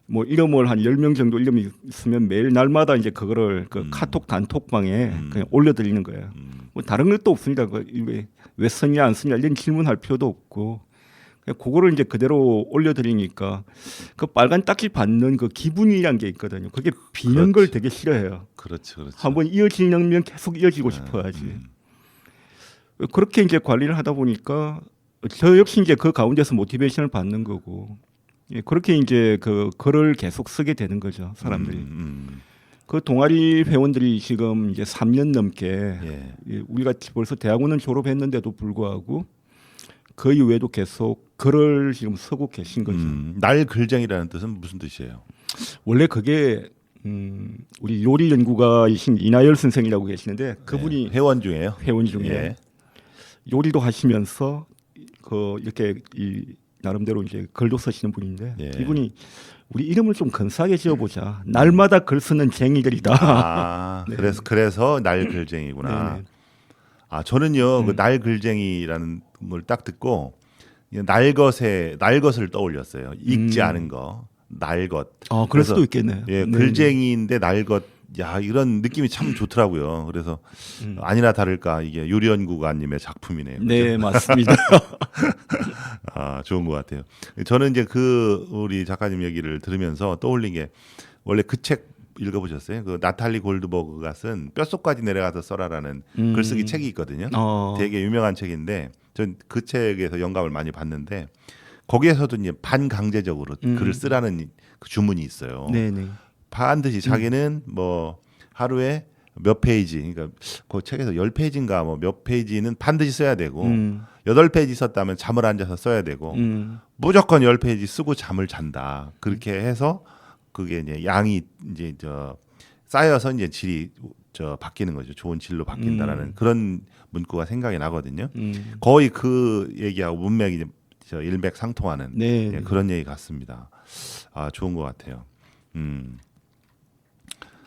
뭐 이름을 한 10명 정도 이름이 있으면 매일 날마다 이제 그거를 그 카톡 단톡방에 그냥 올려드리는 거예요. 뭐 다른 것도 없습니다. 이게 왜 썼냐 안 썼냐 이런 질문할 필요도 없고 그냥 그거를 이제 그대로 올려드리니까 그 빨간 딱지 받는 그 기분이란 게 있거든요. 그게 비는 걸 되게 싫어해요. 그렇죠. 그렇죠. 한번 이어지면 계속 이어지고 싶어야지. 그렇게 이제 관리를 하다 보니까 저 역시 이제 그 가운데서 모티베이션을 받는 거고 예, 그렇게 이제 그 글을 계속 쓰게 되는 거죠 사람들이. 그 동아리 회원들이 지금 이제 3년 넘게 예. 예, 우리가 벌써 대학원은 졸업했는데도 불구하고 그 이후에도 계속 글을 지금 쓰고 계신 거죠. 날 글쟁이라는 뜻은 무슨 뜻이에요? 원래 그게 우리 요리 연구가이신 이나열 선생이라고 계시는데 그분이 예. 회원 중에요. 회원 중에 예. 요리도 하시면서 그 이렇게 이 나름대로 이제 글도 쓰시는 분인데 예. 이분이 우리 이름을 좀 근사하게 지어보자. 날마다 글 쓰는 쟁이들이다. 아, 네. 그래서 날 글쟁이구나. 네네. 아, 저는요 그 날 글쟁이라는 걸 딱 듣고 날 것을 떠올렸어요. 읽지 않은 거, 날 것. 아, 그럴 수도 있겠네요. 예, 네. 글쟁이인데 날 것. 야, 이런 느낌이 참 좋더라고요. 그래서 아니나 다를까 이게 요리연구가님의 작품이네요. 네, 맞습니다. 아, 좋은 것 같아요. 저는 이제 그 우리 작가님 얘기를 들으면서 떠올린 게 원래 그 책 읽어보셨어요? 그 나탈리 골드버그가 쓴 뼛속까지 내려가서 써라라는 글쓰기 책이 있거든요. 되게 유명한 책인데 전 그 책에서 영감을 많이 받는데 거기에서도 이제 반강제적으로 글을 쓰라는 그 주문이 있어요. 네네. 반드시 자기는 뭐 하루에 몇 페이지, 그러니까 그 책에서 10페이지인가 뭐 몇 페이지는 반드시 써야 되고 8페이지 썼다면 잠을 앉아서 써야 되고 무조건 10페이지 쓰고 잠을 잔다. 그렇게 해서 그게 이제 양이 이제 쌓여서 이제 질이 바뀌는 거죠. 좋은 질로 바뀐다라는 그런 문구가 생각이 나거든요. 거의 그 얘기하고 문맥이 일맥상통하는 네. 예, 그런 얘기 같습니다. 아, 좋은 것 같아요.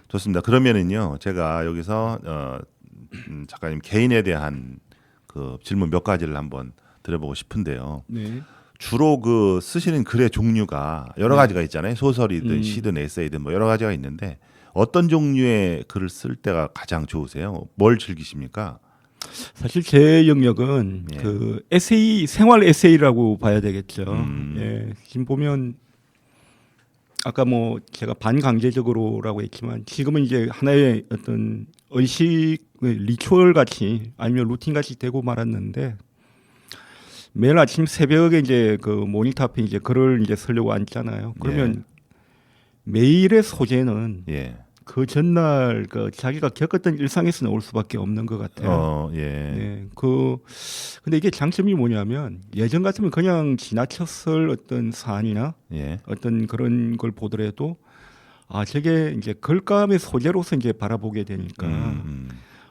좋습니다. 그러면은요, 제가 여기서 작가님 개인에 대한 그 질문 몇 가지를 한번 드려보고 싶은데요. 네. 주로 그 쓰시는 글의 종류가 여러 가지가 있잖아요. 소설이든 시든 에세이든 뭐 여러 가지가 있는데 어떤 종류의 글을 쓸 때가 가장 좋으세요? 뭘 즐기십니까? 사실 제 영역은 예. 그 에세이 생활 에세이라고 봐야 되겠죠. 예, 지금 보면 아까 뭐 제가 반강제적으로라고 했지만 지금은 이제 하나의 어떤 의식 리추얼 같이 아니면 루틴 같이 되고 말았는데 매일 아침 새벽에 이제 그 모니터 앞에 이제 글을 이제 쓰려고 앉잖아요. 그러면 매일의 소재는 예. 그 전날 그 자기가 겪었던 일상에서 나올 수밖에 없는 것 같아요. 예. 네, 근데 이게 장점이 뭐냐면 예전 같으면 그냥 지나쳤을 어떤 사안이나 예. 어떤 그런 걸 보더라도 아 저게 이제 글감의 소재로서 이제 바라보게 되니까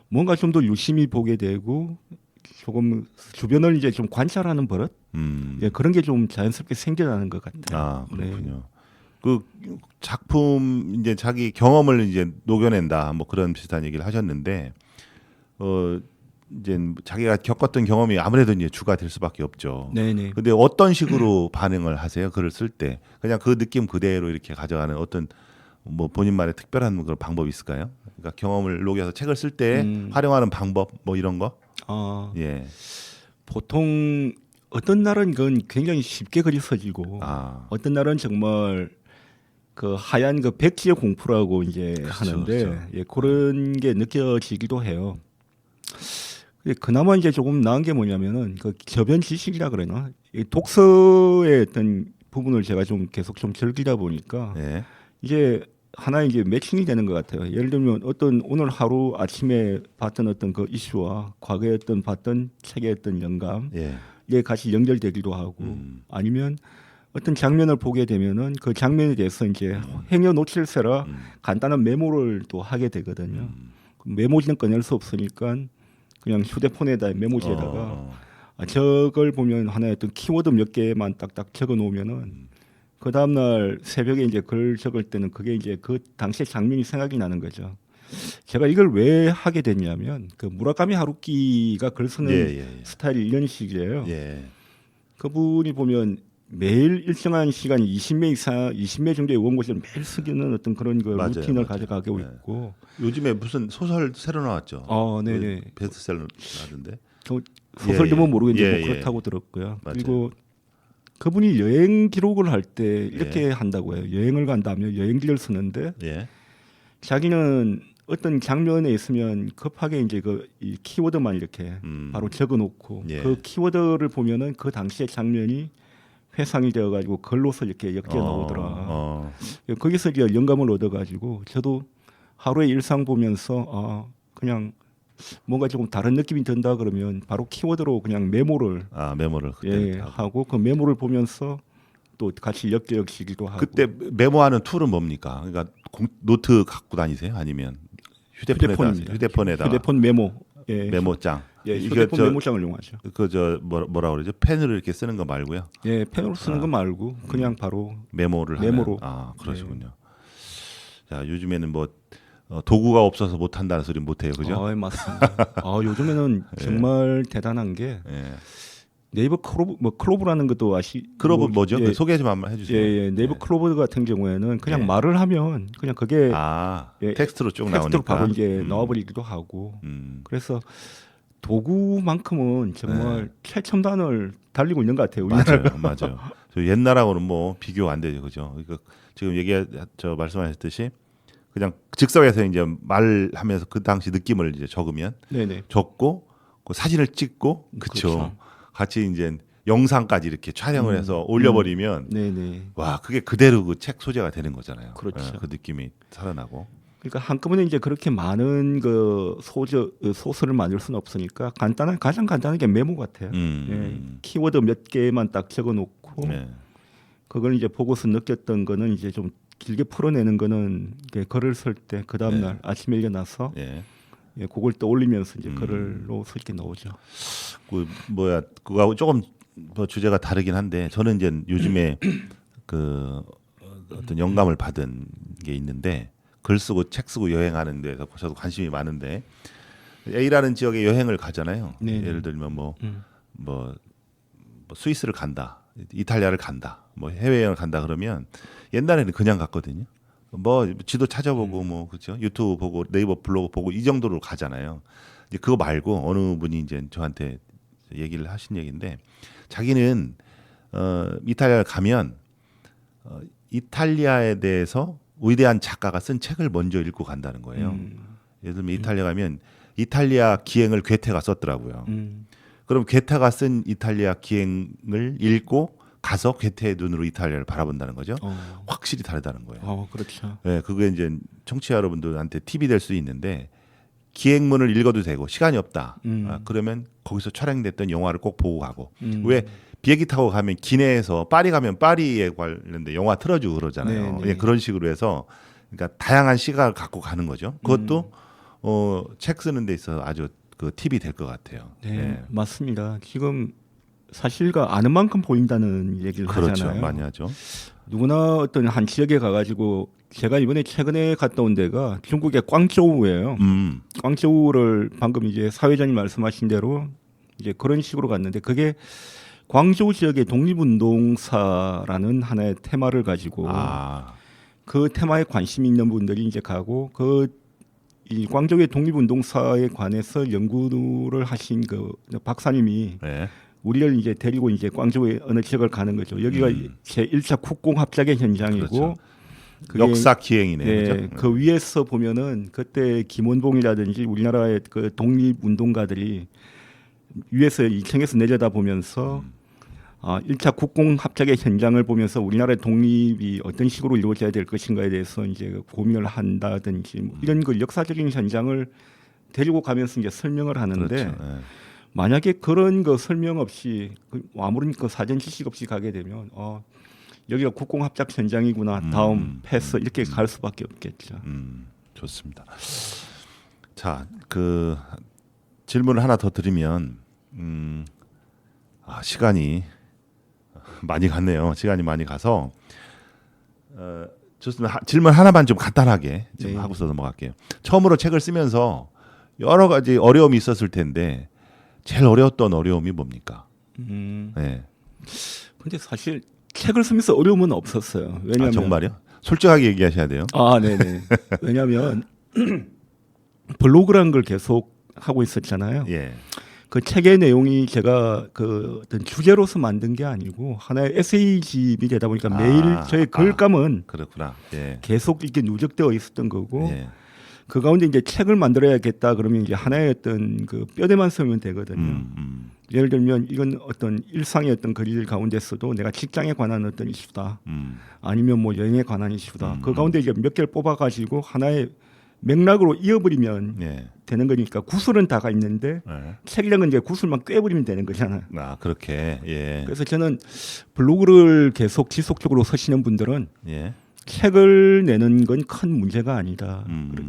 뭔가 좀 더 유심히 보게 되고 조금 주변을 이제 좀 관찰하는 버릇 예, 그런 게 좀 자연스럽게 생겨나는 것 같아요. 아, 그렇군요. 그 작품 이제 자기 경험을 이제 녹여낸다 뭐 그런 비슷한 얘기를 하셨는데 이제 자기가 겪었던 경험이 아무래도 이제 주가 될 수밖에 없죠. 네네. 근데 어떤 식으로 반응을 하세요? 글을 쓸 때 그냥 그 느낌 그대로 이렇게 가져가는 어떤 뭐 본인만의 특별한 그런 방법이 있을까요? 그러니까 경험을 녹여서 책을 쓸 때 활용하는 방법 뭐 이런 거? 예. 보통 어떤 날은 그건 굉장히 쉽게 글이 써지고 어떤 날은 정말 그 하얀 그 백지의 공포라고 이제 하는데 그렇죠. 예, 그런 게 느껴지기도 해요. 그나마 이제 조금 나은 게 뭐냐면은 그 저변 지식이라 그러나 이 독서의 어떤 부분을 제가 좀 계속 좀 즐기다 보니까 예. 이게 하나의 이제 매칭이 되는 것 같아요. 예를 들면 어떤 오늘 하루 아침에 봤던 어떤 그 이슈와 과거에 어떤 봤던 책의 어떤 영감 예. 이게 같이 연결되기도 하고 아니면 어떤 장면을 보게 되면은 그 장면에 대해서 이제 행여 놓칠세라 간단한 메모를 또 하게 되거든요. 그 메모지는 꺼낼 수 없으니까 그냥 휴대폰에다 메모지에다가 저걸 보면 하나의 어떤 키워드 몇 개만 딱딱 적어 놓으면은 그 다음 날 새벽에 이제 글 적을 때는 그게 이제 그 당시의 장면이 생각이 나는 거죠. 제가 이걸 왜 하게 됐냐면 그 무라카미 하루키가 글 쓰는 예. 스타일이 이런 식이에요. 예. 그분이 보면 매일 일정한 시간 20매 이상 20매 정도의 원고지를 매일 쓰기는 어떤 그런 그 맞아요, 루틴을 맞아요. 가져가고 네. 있고. 요즘에 무슨 소설 새로 나왔죠. 네네. 베스트셀러 나왔는데. 저 소설도 뭐 모르겠는데 예, 뭐 예. 그렇다고 들었고요. 맞아요. 그리고 그분이 여행 기록을 할 때 이렇게 예. 한다고 해요. 여행을 간다면 여행기를 쓰는데 예. 자기는 어떤 장면에 있으면 급하게 이제 이 키워드만 이렇게 바로 적어놓고 예. 그 키워드를 보면은 그 당시의 장면이 회상이 되어가지고 글로서 이렇게 엮여 나오더라. 거기서 이제 영감을 얻어가지고 저도 하루의 일상 보면서 그냥 뭔가 조금 다른 느낌이 든다 그러면 바로 키워드로 그냥 메모를 메모를 그때 하고 그 메모를 보면서 또 같이 엮여지기도 하고. 그때 메모하는 툴은 뭡니까? 그러니까 노트 갖고 다니세요? 아니면 휴대폰입니다. 휴대폰에다가 휴대폰 메모. 예. 메모장. 예, 휴대폰 메모장을 이용하죠. 그저 뭐라 그러죠? 펜으로 이렇게 쓰는 거 말고요. 예, 펜으로 쓰는 거 말고 그냥 바로 메모를 메모로. 하는. 그러시군요. 자, 요즘에는 뭐 도구가 없어서 못 한다는 소리 못 해요. 그죠? 예, 맞습니다. 요즘에는 정말 대단한 게 예. 네이버 클로브라는 것도 클로브 뭐죠? 예, 소개 좀 한번 해 주세요. 예, 네이버 클로브 같은 경우에는 그냥 예. 말을 하면 그냥 그게 텍스트로 쭉 텍스트로 나오니까. 바로 이제 나와버리기도 하고. 그래서 도구만큼은 정말 최첨단을 달리고 있는 것 같아요. 우리나라가. 맞아요. 저 옛날하고는 뭐 비교 안 되죠, 그죠? 그러니까 지금 말씀하셨듯이 그냥 즉석에서 이제 말하면서 그 당시 느낌을 이제 적으면 네네. 적고 그 사진을 찍고 그쵸. 같이 이제 영상까지 이렇게 촬영을 해서 올려버리면 네네. 와 그게 그대로 그 책 소재가 되는 거잖아요. 그렇죠. 그 느낌이 살아나고. 그러니까 한꺼번에 이제 그렇게 많은 소설을 만들 수는 없으니까 가장 간단하게 메모 같아요. 예, 키워드 몇 개만 딱 적어놓고 그걸 이제 보고서 느꼈던 거는 이제 좀 길게 풀어내는 거는 글을 쓸 때 그 다음 날 아침에 일어나서 그걸 떠올리면서 이제 글로 쓸게 나오죠. 그거하고 조금 뭐 주제가 다르긴 한데 저는 이제 요즘에 그 어떤 영감을 받은 게 있는데. 글 쓰고 책 쓰고 여행하는 데서 저도 관심이 많은데 A라는 지역에 여행을 가잖아요. 네네. 예를 들면 뭐 스위스를 간다, 이탈리아를 간다, 뭐 해외여행을 간다 그러면 옛날에는 그냥 갔거든요. 뭐 지도 찾아보고 뭐 그렇죠. 유튜브 보고 네이버 블로그 보고 이 정도로 가잖아요. 이제 그거 말고 어느 분이 이제 저한테 얘기를 하신 얘기인데 자기는 이탈리아를 가면 이탈리아에 대해서 위대한 작가가 쓴 책을 먼저 읽고 간다는 거예요. 예를 들면 이탈리아 가면 이탈리아 기행을 괴테가 썼더라고요. 그럼 괴테가 쓴 이탈리아 기행을 읽고 가서 괴테의 눈으로 이탈리아를 바라본다는 거죠. 확실히 다르다는 거예요. 그렇죠. 네, 그게 이제 청취자 여러분들한테 팁이 될 수 있는데 기행문을 읽어도 되고 시간이 없다. 그러면 거기서 촬영됐던 영화를 꼭 보고 가고. 왜 비행기 타고 가면 기내에서 파리 가면 파리에 관련된 영화 틀어주고 그러잖아요. 예, 그런 식으로 해서 그러니까 다양한 시각을 갖고 가는 거죠. 그것도 책 쓰는 데 있어서 아주 그 팁이 될 것 같아요. 네, 맞습니다. 지금 사실과 아는 만큼 보인다는 얘기를 그렇죠. 하잖아요. 많이 하죠. 누구나 어떤 한 지역에 가가지고 제가 이번에 최근에 갔다 온 데가 중국의 광저우예요. 광저우를 방금 이제 사회자님 말씀하신 대로 이제 그런 식으로 갔는데 그게 광저우 지역의 독립운동사라는 하나의 테마를 가지고 그 테마에 관심 있는 분들이 이제 가고 이 광저우의 독립운동사에 관해서 연구를 하신 그 박사님이 우리를 이제 데리고 이제 광저우의 어느 지역을 가는 거죠. 여기가 제 1차 국공 합작의 현장이고 그렇죠. 역사 기행이네요. 그렇죠? 그 위에서 보면은 그때 김원봉이라든지 우리나라의 그 독립운동가들이 위에서 2층에서 내려다 보면서 1차 국공 합작의 현장을 보면서 우리나라의 독립이 어떤 식으로 이루어져야 될 것인가에 대해서 이제 고민을 한다든지 뭐 이런 그 역사적인 현장을 데리고 가면서 이제 설명을 하는데 그렇죠. 만약에 그런 거 설명 없이 아무런 그 사전 지식 없이 가게 되면 여기가 국공 합작 현장이구나. 다음 패스 이렇게 갈 수밖에 없겠죠. 좋습니다. 자, 그 질문을 하나 더 드리면 시간이 많이 갔네요. 시간이 많이 가서 좋습니다. 질문 하나만 좀 간단하게 좀 네. 하고서 넘어갈게요. 처음으로 책을 쓰면서 여러 가지 어려움이 있었을 텐데 제일 어려웠던 어려움이 뭡니까? 네. 근데 사실 책을 쓰면서 어려움은 없었어요. 왜냐하면 정말요? 솔직하게 얘기하셔야 돼요. 네네. 왜냐하면 블로그라는 걸 계속 하고 있었잖아요. 예. 그 책의 내용이 제가 그 어떤 주제로서 만든 게 아니고 하나의 에세이집이 되다 보니까 매일 저의 글감은 그렇구나. 예. 계속 이렇게 누적되어 있었던 거고 예. 그 가운데 이제 책을 만들어야겠다 그러면 이제 하나의 어떤 그 뼈대만 쓰면 되거든요. 예를 들면 이건 어떤 일상의 어떤 거리들 가운데서도 내가 직장에 관한 어떤 이슈다. 아니면 뭐 여행에 관한 이슈다. 그 가운데 이제 몇 개를 뽑아 가지고 하나의 맥락으로 이어버리면 예. 되는 거니까 구슬은 다가 있는데 예. 책이랑은 이제 구슬만 꿰버리면 되는 거잖아요. 그렇게. 예. 그래서 저는 블로그를 계속 지속적으로 쓰시는 분들은 예. 책을 내는 건 큰 문제가 아니다.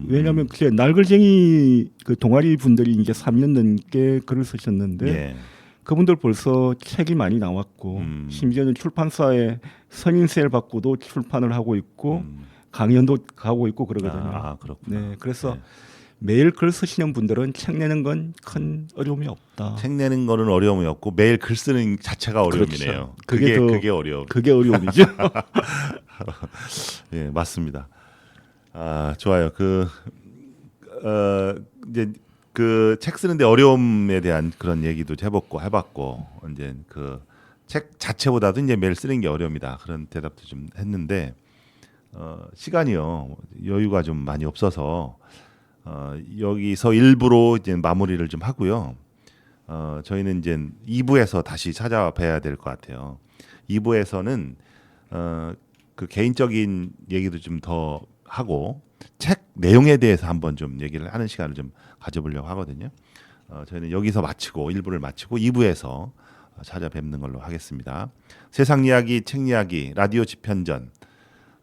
왜냐하면 그게 날글쟁이 그 동아리 분들이 이제 3년 넘게 글을 쓰셨는데 예. 그분들 벌써 책이 많이 나왔고 심지어는 출판사에 선인세를 받고도 출판을 하고 있고 강연도 가고 있고 그러거든요. 그렇구나. 네, 그래서 예. 매일 글 쓰시는 분들은 책 내는 건 큰 어려움이 없다. 책 내는 거는 어려움이 없고 매일 글 쓰는 자체가 어려움이네요. 그렇죠. 그게 어려움. 그게 어려움이죠. 예, 맞습니다. 좋아요. 이제 그 책 쓰는데 어려움에 대한 그런 얘기도 해봤고 이제 그 책 자체보다도 이제 매일 쓰는 게 어려움이다. 그런 대답도 좀 했는데 시간이요 여유가 좀 많이 없어서 여기서 일부로 이제 마무리를 좀 하고요. 저희는 이제 2부에서 다시 찾아뵈야 될 것 같아요. 2부에서는 그 개인적인 얘기도 좀 더 하고 책 내용에 대해서 한번 좀 얘기를 하는 시간을 좀 가져보려고 하거든요. 저희는 여기서 마치고 1부를 마치고 2부에서 찾아뵙는 걸로 하겠습니다. 세상 이야기, 책 이야기, 라디오 집현전.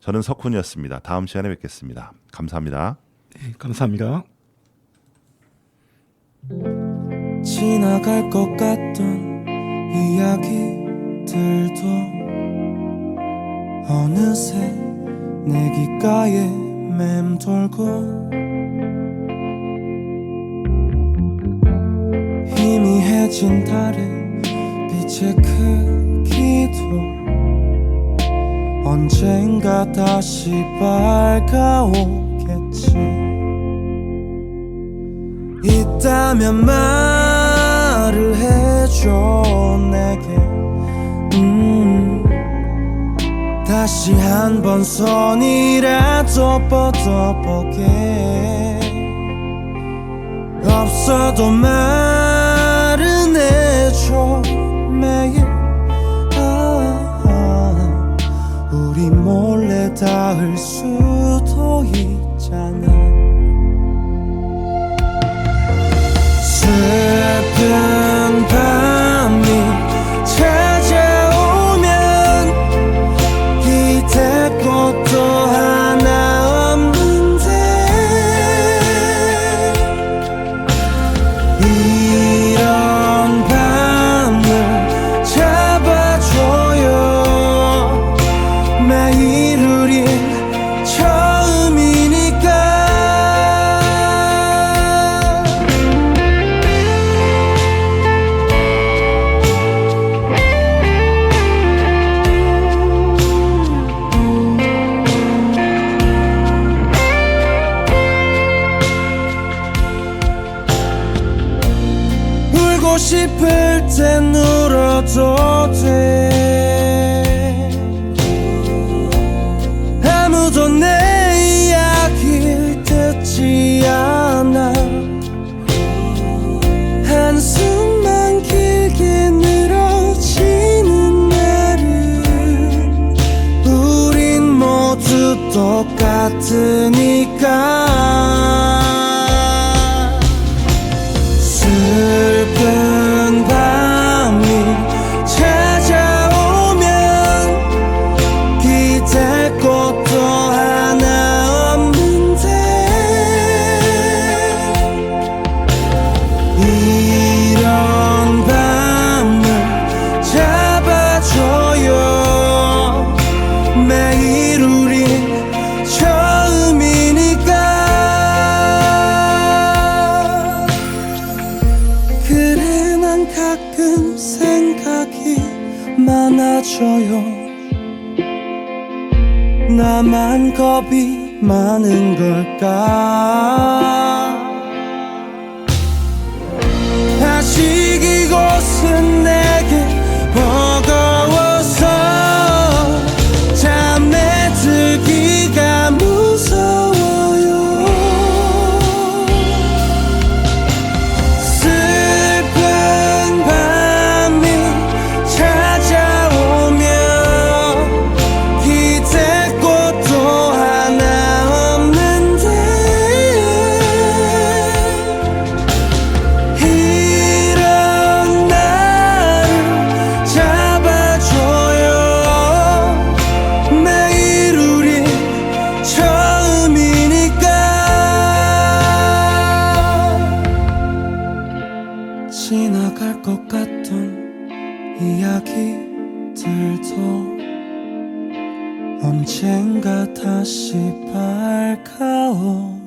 저는 석훈이었습니다. 다음 시간에 뵙겠습니다. 감사합니다. 네, 감사합니다. 지나갈 것 같던 이야기들도 어느새 내 귓가에 맴돌고 희미해진 달의 빛의 크기도 언젠가 다시 밝아오겠지. 있다면 말을 해줘 내게. 다시 한번 손이라도 뻗어보게. 없어도 말은 해줘 매일. 우리 몰래 닿을 수도 있잖아. 슬픈 밤이 찾아오면 기댈 곳도 하나 없는데 이런 밤을 잡아줘요. 매일 우린 처음이니까. 울고 싶을 땐 울어도 돼. 아무도 내 이야기를 듣지 않아. 한숨만 길게 늘어지는 날은 우린 모두 똑같으니까. 슬픈 밤이 찾아오면 많은 걸까 아직 이곳은 내게 버거워서 잠에 들기가 무서워요 슬픈 밤이 찾아오면 기댈 곳도 하나 없는데 이런 나를 잡아줘요 매일 우리 처음이니까 지나갈 것 같던 이야기들도 언젠가 다시 밝아오겠지